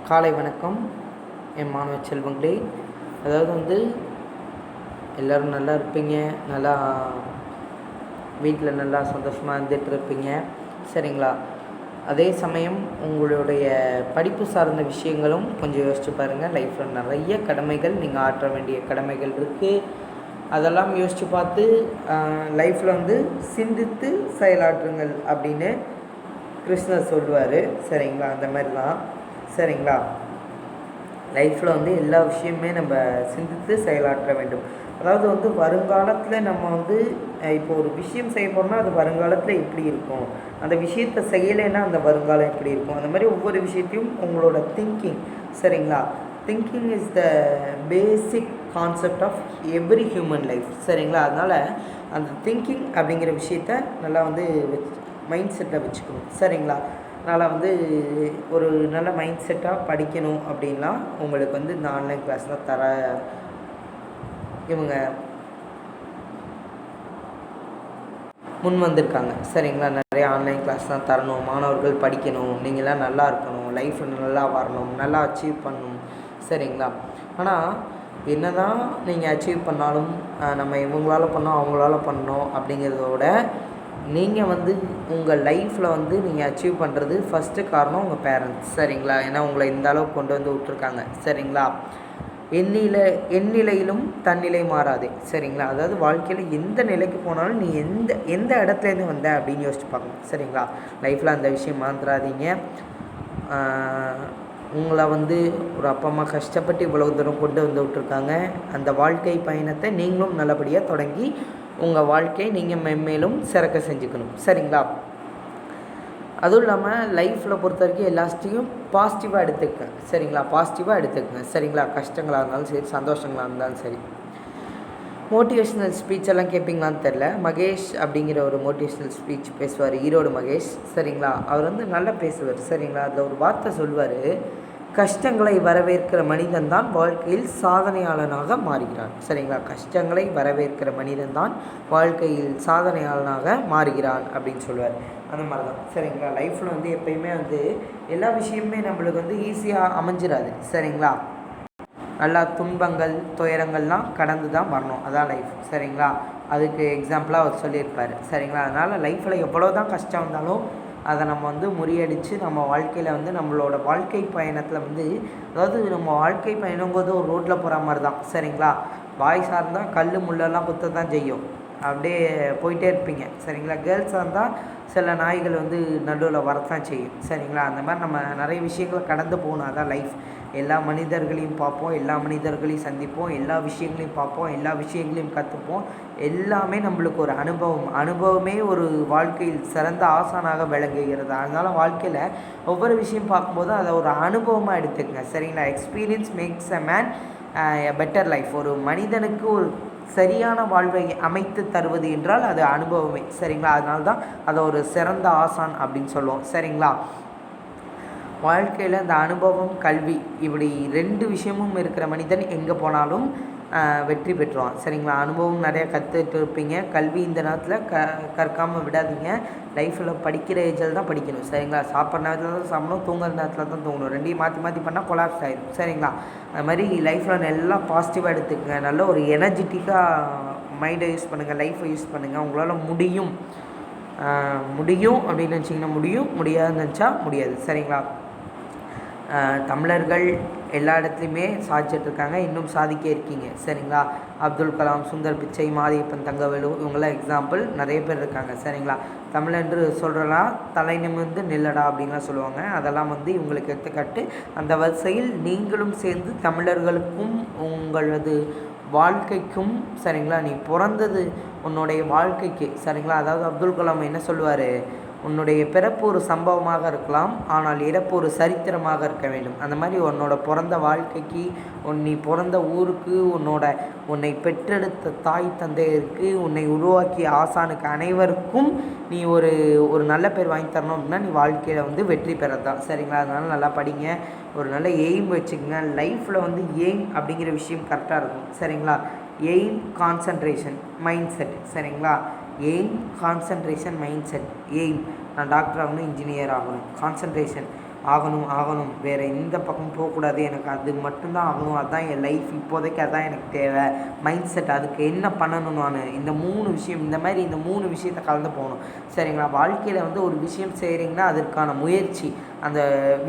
காலை வணக்கம் என் மாணவ செல்வங்களே. அதாவது எல்லோரும் நல்லா இருப்பீங்க, நல்லா வீட்டில் நல்லா சந்தோஷமாக இருந்துகிட்ருப்பீங்க, சரிங்களா? அதே சமயம் உங்களுடைய படிப்பு சார்ந்த விஷயங்களும் கொஞ்சம் யோசிச்சு பாருங்கள். லைஃப்பில் நிறைய கடமைகள், நீங்கள் ஆற்ற வேண்டிய கடமைகள் இருக்குது. அதெல்லாம் யோசித்து பார்த்து லைஃப்பில் சிந்தித்து செயலாற்றுங்கள் அப்படின்னு கிருஷ்ணர் சொல்லுவார், சரிங்களா? அந்த மாதிரி தான், சரிங்களா? லைஃப்பில் எல்லா விஷயமே நம்ம சிந்தித்து செயலாற்ற வேண்டும். அதாவது வருங்காலத்தில் நம்ம இப்போ ஒரு விஷயம் செய்ய போகிறோம்னா அது வருங்காலத்தில் எப்படி இருக்கும், அந்த விஷயத்தை செய்யலைன்னா அந்த வருங்காலம் எப்படி இருக்கும், அந்த மாதிரி ஒவ்வொரு விஷயத்தையும் உங்களோட திங்கிங், சரிங்களா? Thinking is the basic concept of every human life, சரிங்களா? அதனால் அந்த திங்கிங் அப்படிங்கிற விஷயத்த நல்லா மைண்ட் செட்டில் வச்சுக்கணும், சரிங்களா? அதனால் ஒரு நல்ல மைண்ட் செட்டாக படிக்கணும் அப்படின்னா உங்களுக்கு இந்த ஆன்லைன் கிளாஸ்லாம் தர இவங்க முன் வந்திருக்காங்க, சரிங்களா? நிறைய ஆன்லைன் கிளாஸ்லாம் தரணும், மாணவர்கள் படிக்கணும், நீங்களாம் நல்லா இருக்கணும், லைஃப்பில் நல்லா வரணும், நல்லா அச்சீவ் பண்ணணும், சரிங்களா? ஆனால் என்ன தான் நீங்கள் அச்சீவ் பண்ணாலும் நம்ம இவங்களால் பண்ணோம் அவங்களால பண்ணோம் அப்படிங்கிறதோட நீங்கள் உங்கள் லைஃப்பில் நீங்கள் அச்சீவ் பண்ணுறது ஃபஸ்ட்டு காரணம் உங்கள் பேரண்ட்ஸ், சரிங்களா? ஏன்னா உங்களை இந்த அளவுக்கு கொண்டு விட்டுருக்காங்க, சரிங்களா? எந்நிலையிலும் தன்னிலை மாறாதே, சரிங்களா? அதாவது வாழ்க்கையில் எந்த நிலைக்கு போனாலும் நீ எந்த இடத்துலேருந்து வந்த அப்படின்னு யோசிச்சு பார்க்கணும், சரிங்களா? லைஃப்பில் அந்த விஷயம் மறந்துடாதீங்க. உங்களை ஒரு அப்பா அம்மா கஷ்டப்பட்டு இவ்வளோ தூரம் கொண்டு விட்டுருக்காங்க. அந்த வாழ்க்கை பயணத்தை நீங்களும் நல்லபடியாக தொடங்கி உங்கள் வாழ்க்கையை நீங்கள் மென்மேலும் சிறக்க செஞ்சுக்கணும், சரிங்களா? அதுவும் இல்லாமல் லைஃப்பில் பொறுத்த வரைக்கும் எல்லாத்தையும் பாசிட்டிவாக எடுத்துக்கங்க, சரிங்களா? பாசிட்டிவாக எடுத்துக்கங்க, சரிங்களா? கஷ்டங்களாக இருந்தாலும் சரி, சந்தோஷங்களாக இருந்தாலும் சரி. மோட்டிவேஷ்னல் ஸ்பீச்செல்லாம் கேட்பீங்களான்னு தெரில. மகேஷ் அப்படிங்கிற ஒரு மோட்டிவேஷ்னல் ஸ்பீச் பேசுவார், ஈரோடு மகேஷ், சரிங்களா? அவர் நல்லா பேசுவார், சரிங்களா? அதில் ஒரு வார்த்தை சொல்வார், கஷ்டங்களை வரவேற்கிற மனிதன் தான் வாழ்க்கையில் சாதனையாளனாக மாறுகிறான், சரிங்களா? கஷ்டங்களை வரவேற்கிற மனிதன் தான் வாழ்க்கையில் சாதனையாளனாக மாறுகிறான் அப்படின்னு சொல்லுவார். அந்த மாதிரி தான், சரிங்களா? லைஃப்பில் எப்பயுமே எல்லா விஷயமுமே நம்மளுக்கு ஈஸியாக அமைஞ்சிடாது, சரிங்களா? நல்லா துன்பங்கள் துயரங்கள்லாம் கடந்து தான் வரணும், அதான் லைஃப், சரிங்களா? அதுக்கு எக்ஸாம்பிளாக அவர் சொல்லியிருப்பார், சரிங்களா? அதனால் லைஃப்பில் எவ்வளோ தான் கஷ்டம் வந்தாலும் அதை நம்ம முறியடித்து நம்ம வாழ்க்கையில் நம்மளோட வாழ்க்கை பயணத்தில் அதாவது நம்ம வாழ்க்கை பயணங்கிறது ஒரு ரோட்டில் போகிற மாதிரி தான், சரிங்களா? பாய்ஸாக இருந்தால் கல் முள்ளெல்லாம் குத்த தான் செய்யும், அப்படியே போயிட்டே இருப்பீங்க, சரிங்களா? கேர்ள்ஸாக இருந்தால் சில நாய்கள் நடுவில் வரத்தான் செய்யும், சரிங்களா? அந்த மாதிரி நம்ம நிறைய விஷயங்களை கடந்து போகணும், அதான் லைஃப். எல்லா மனிதர்களையும் பார்ப்போம், எல்லா மனிதர்களையும் சந்திப்போம், எல்லா விஷயங்களையும் பார்ப்போம், எல்லா விஷயங்களையும் கற்றுப்போம். எல்லாமே நம்மளுக்கு ஒரு அனுபவமே ஒரு வாழ்க்கையில் சிறந்த ஆசானாக விளங்குகிறது. அதனால் வாழ்க்கையில் ஒவ்வொரு விஷயம் பார்க்கும்போது அதை ஒரு அனுபவமாக எடுத்துக்கங்க, சரிங்களா? Experience maths a man a better life. ஒரு மனிதனுக்கு ஒரு சரியான வாழ்வை அமைத்து தருவது என்றால் அது அனுபவமே, சரிங்களா? அதனால தான் அதை ஒரு சிறந்த ஆசான் அப்படின்னு சொல்லுவோம், சரிங்களா? வாழ்க்கையில் அந்த அனுபவம் கல்வி இப்படி 2 விஷயமும் இருக்கிற மனிதன் எங்கே போனாலும் வெற்றி பெற்றுவான், சரிங்களா? அனுபவம் நிறையா கற்றுட்டு இருப்பீங்க, கல்வி இந்த நேரத்தில் கற்காமல் விடாதீங்க. லைஃப்பில் படிக்கிற ஏஜில் தான் படிக்கணும், சரிங்களா? சாப்பிட்ற நேரத்தில் தான் சாப்பிடணும், தூங்குற நேரத்தில் தான் தூங்கணும், ரெண்டையும் மாற்றி பண்ணால் கொலாப்ஸ் ஆகிடும், சரிங்களா? அது மாதிரி லைஃப்பில் நல்லா பாசிட்டிவாக எடுத்துக்கங்க, நல்ல ஒரு எனர்ஜெட்டிக்காக மைண்டை யூஸ் பண்ணுங்கள், லைஃப்பை யூஸ் பண்ணுங்கள். உங்களால் முடியும் அப்படின்னு நினச்சிங்கன்னா முடியும், முடியாதுன்னு நினச்சா முடியாது, சரிங்களா? தமிழர்கள் எல்லா இடத்துலையுமே சாதிச்சிட்ருக்காங்க, இன்னும் சாதிக்க இருக்கீங்க, சரிங்களா? அப்துல் கலாம், சுந்தர் பிச்சை, மாரியப்பன் தங்கவேலு இவங்களாம் எக்ஸாம்பிள், நிறைய பேர் இருக்காங்க, சரிங்களா? தமிழென்று சொல்கிறனா தலை நிமிர்ந்து நில்லடா அப்படின்லாம் சொல்லுவாங்க. அதெல்லாம் இவங்களுக்கு எடுத்துக்காட்டு. அந்த வரிசையில் நீங்களும் சேர்ந்து தமிழர்களுக்கும் உங்களது வாழ்க்கைக்கும், சரிங்களா? நீ பிறந்தது உன்னுடைய வாழ்க்கைக்கு, சரிங்களா? அதாவது அப்துல் கலாம் என்ன சொல்லுவார், உன்னுடைய பிறப்பு ஒரு சம்பவமாக இருக்கலாம், ஆனால் இறப்பு ஒரு சரித்திரமாக இருக்க வேண்டும். அந்த மாதிரி உன்னோட பிறந்த வாழ்க்கைக்கு, நீ பிறந்த ஊருக்கு, உன்னை பெற்றெடுத்த தாய் தந்தையருக்கு, உன்னை உருவாக்கிய ஆசானுக்கு அனைவருக்கும் நீ ஒரு நல்ல பேர் வாங்கி தரணும் அப்படின்னா நீ வாழ்க்கையில் வெற்றி பெறது தான், சரிங்களா? அதனால் நல்லா படிங்க, ஒரு நல்ல எய்ம் வச்சுக்கோங்க. லைஃப்பில் எய்ம் அப்படிங்கிற விஷயம் கரெக்டாக இருக்கும், சரிங்களா? எய்ம், கான்சன்ட்ரேஷன், மைண்ட் செட், சரிங்களா? Aim, concentration, mind set. Aim, நான் டாக்டர் ஆகணும், இன்ஜினியர் ஆகணும். கான்சன்ட்ரேஷன், ஆகணும் ஆகணும், வேறு எந்த பக்கம் போகக்கூடாது, எனக்கு அது மட்டும்தான் ஆகணும், அதுதான் என் லைஃப் இப்போதைக்கு, அதுதான் எனக்கு தேவை மைண்ட் செட். அதுக்கு என்ன பண்ணணும், நான் இந்த 3 விஷயம், இந்த மாதிரி இந்த 3 விஷயத்தை கலந்து போகணும். சரிங்களா? வாழ்க்கையில் வந்து ஒரு விஷயம் செய்கிறீங்கன்னா அதற்கான முயற்சி, அந்த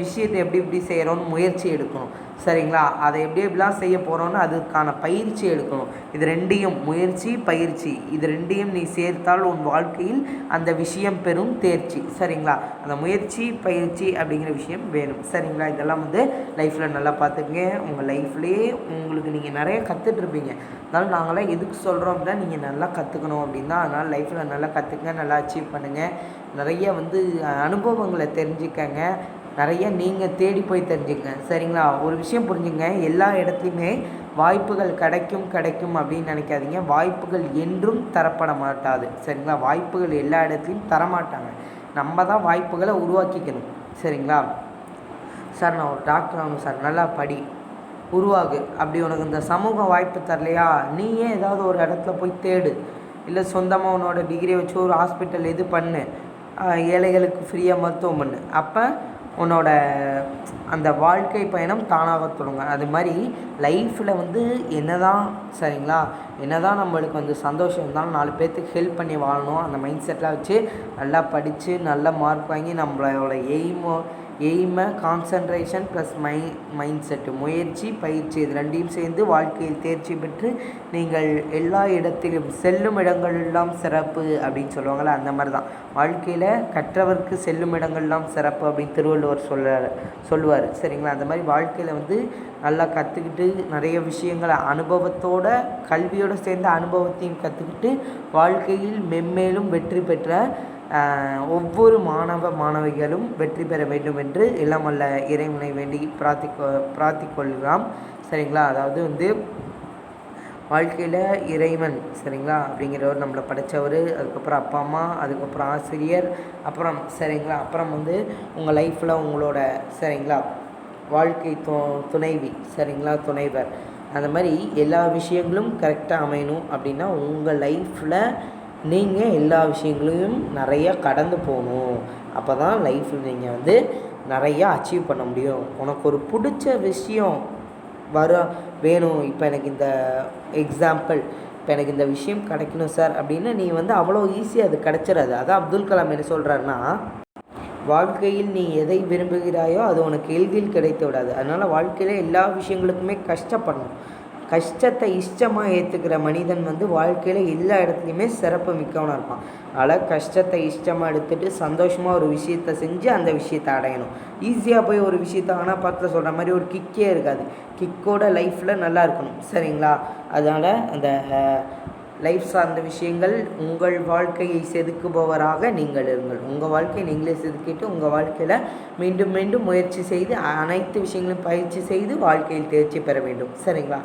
விஷயத்தை எப்படி எப்படி செய்கிறோன்னு முயற்சி எடுக்கணும். சரிங்களா? அதை எப்படி எப்படிலாம் செய்ய போகிறோன்னு அதுக்கான பயிற்சி எடுக்கணும். இது ரெண்டையும், முயற்சி பயிற்சி, இது ரெண்டையும் நீ சேர்த்தால் உன் வாழ்க்கையில் அந்த விஷயம் பெறும் தேர்ச்சி. சரிங்களா? அந்த முயற்சி பயிற்சி அப்படிங்கிற விஷயம் வேணும். சரிங்களா? இதெல்லாம் வந்து லைஃப்பில் நல்லா பார்த்துக்குங்க. உங்கள் லைஃப்லேயே உங்களுக்கு நீங்கள் நிறைய கற்றுட்ருப்பீங்க. அதனால் நாங்களாம் எதுக்கு சொல்கிறோம் அப்படின்னா நீங்கள் நல்லா கற்றுக்கணும் அப்படின்னு தான். அதனால் லைஃப்பில் நல்லா கற்றுக்குங்க, நல்லா அச்சீவ் பண்ணுங்கள். நிறைய வந்து அனுபவங்களை தெரிஞ்சுக்கங்க, நிறைய நீங்கள் தேடி போய் தெரிஞ்சுக்கங்க. சரிங்களா? ஒரு விஷயம் புரிஞ்சுங்க, எல்லா இடத்துலையுமே வாய்ப்புகள் கிடைக்கும் அப்படின்னு நினைக்காதீங்க. வாய்ப்புகள் என்றும் தரப்பட மாட்டாது. சரிங்களா? வாய்ப்புகள் எல்லா இடத்துலையும் தரமாட்டாங்க. நம்ம தான் வாய்ப்புகளை உருவாக்கிக்கணும். சரிங்களா? சார் நான் ஒரு டாக்டர் ஆகணும் சார், நல்லா படி, உருவாகு. அப்படி உனக்கு இந்த சமூக வாய்ப்பு தரலையா, நீயே ஏதாவது ஒரு இடத்துல போய் தேடு, இல்லை சொந்தமாக உன்னோட டிகிரியை வச்சு ஒரு ஹாஸ்பிட்டல் இது பண்ணு, ஏழைகளுக்கு ஃப்ரீயாக மருத்துவம் பண்ணு. அப்போ உன்னோட அந்த வாழ்க்கை பயணம் தானாக தொடங்க. அது மாதிரி லைஃப்பில் வந்து சரிங்களா, தான் நம்மளுக்கு வந்து சந்தோஷம் இருந்தாலும் 4 பேர்த்துக்கு ஹெல்ப் பண்ணி வாழணும். அந்த மைண்ட் செட்டெலாம் வச்சு நல்லா படித்து நல்ல மார்க் வாங்கி நம்மளோட எய்மை கான்சன்ட்ரேஷன் ப்ளஸ் மைண்ட் செட்டு, முயற்சி பயிற்சி, இது ரெண்டையும் சேர்ந்து வாழ்க்கையில் தேர்ச்சி பெற்று நீங்கள் எல்லா இடத்திலும் செல்லும் இடங்களெல்லாம் சிறப்பு அப்படின்னு சொல்லுவாங்கள்ல, அந்த மாதிரி தான் வாழ்க்கையில் கற்றவருக்கு செல்லும் இடங்கள்லாம் சிறப்பு அப்படின்னு திருவள்ளுவர் சொல்லுவார். சரிங்களா? அந்த மாதிரி வாழ்க்கையில் வந்து நல்லா கற்றுக்கிட்டு நிறைய விஷயங்களை அனுபவத்தோட, கல்வியோடு சேர்ந்த அனுபவத்தையும் கற்றுக்கிட்டு வாழ்க்கையில் மென்மேலும் வெற்றி பெற்ற ஒவ்வொரு மாணவிகளும் வெற்றி பெற வேண்டும் என்று எல்லாம் வல்ல இறைவனை வேண்டி பிரார்த்திக்கொள்ளலாம். சரிங்களா? அதாவது வந்து வாழ்க்கையில் இறைவன், சரிங்களா, அப்படிங்கிறவர் நம்மளை படைத்தவர், அதுக்கப்புறம் அப்பா அம்மா, அதுக்கப்புறம் ஆசிரியர், அப்புறம் சரிங்களா, அப்புறம் வந்து உங்கள் லைஃப்பில் உங்களோட சரிங்களா வாழ்க்கை துணைவி, சரிங்களா, துணைவர், அந்த மாதிரி எல்லா விஷயங்களும் கரெக்டாக அமையணும். அப்படின்னா உங்கள் லைஃப்பில் நீங்கள் எல்லா விஷயங்களையும் நிறையா கடந்து போகணும். அப்போ தான் லைஃப்பில் நீங்கள் வந்து நிறையா அச்சீவ் பண்ண முடியும். உனக்கு ஒரு பிடிச்ச விஷயம் வேணும். இப்போ எனக்கு இந்த எக்ஸாம்பிள், இப்போ எனக்கு இந்த விஷயம் கிடைக்கணும் சார் அப்படின்னு நீ வந்து அவ்வளோ ஈஸியாக அது கிடச்சிடாது. அதான் அப்துல் கலாம் என்ன சொல்கிறாருன்னா, வாழ்க்கையில் நீ எதை விரும்புகிறாயோ அது உனக்கு எளிதில் கிடைத்து விடாது. அதனால் வாழ்க்கையில் எல்லா விஷயங்களுக்குமே கஷ்டப்படணும். கஷ்டத்தை இஷ்டமாக ஏற்றுக்கிற மனிதன் வந்து வாழ்க்கையில் எல்லா இடத்துலையுமே சிறப்பு மிக்கவனாக இருப்பான். அதனால் கஷ்டத்தை இஷ்டமாக எடுத்துகிட்டு சந்தோஷமாக ஒரு விஷயத்தை செஞ்சு அந்த விஷயத்தை அடையணும். ஈஸியாக போய் ஒரு விஷயத்தை ஆனால் பார்த்து சொல்கிற மாதிரி ஒரு கிக்கே இருக்காது. கிக்கோட லைஃப்பில் நல்லா இருக்கணும். சரிங்களா? அதனால் அந்த லைஃப் சார்ந்த விஷயங்கள், உங்கள் வாழ்க்கையை செதுக்குபவராக நீங்கள் இருங்கள். உங்கள் வாழ்க்கையை நீங்களே செதுக்கிட்டு உங்கள் வாழ்க்கையில் மீண்டும் மீண்டும் முயற்சி செய்து அனைத்து விஷயங்களையும் பயிற்சி செய்து வாழ்க்கையில் தேர்ச்சி பெற வேண்டும். சரிங்களா?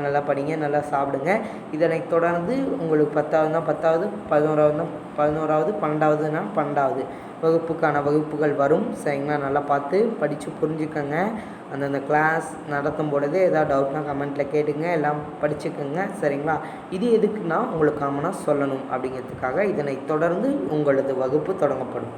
நல்லா படிங்க, நல்லா சாப்பிடுங்க. இதனை தொடர்ந்து உங்களுக்கு 10ஆவதுனா 10ஆவது, 11ஆவதுனா 11ஆவது, 12ஆவதுனா 12ஆவது வகுப்புக்கான வகுப்புகள் வரும். சரிங்களா? நல்லா பார்த்து படித்து புரிஞ்சுக்கோங்க. அந்தந்த கிளாஸ் நடத்தும் பொழுது ஏதாவது டவுட்னா கமெண்ட்டில் கேட்டுங்க, எல்லாம் படிச்சுக்கோங்க. சரிங்களா? இது எதுக்குன்னா உங்களுக்கு காமனாக சொல்லணும் அப்படிங்கிறதுக்காக இதனை தொடர்ந்து உங்களது வகுப்பு தொடங்கப்படும்.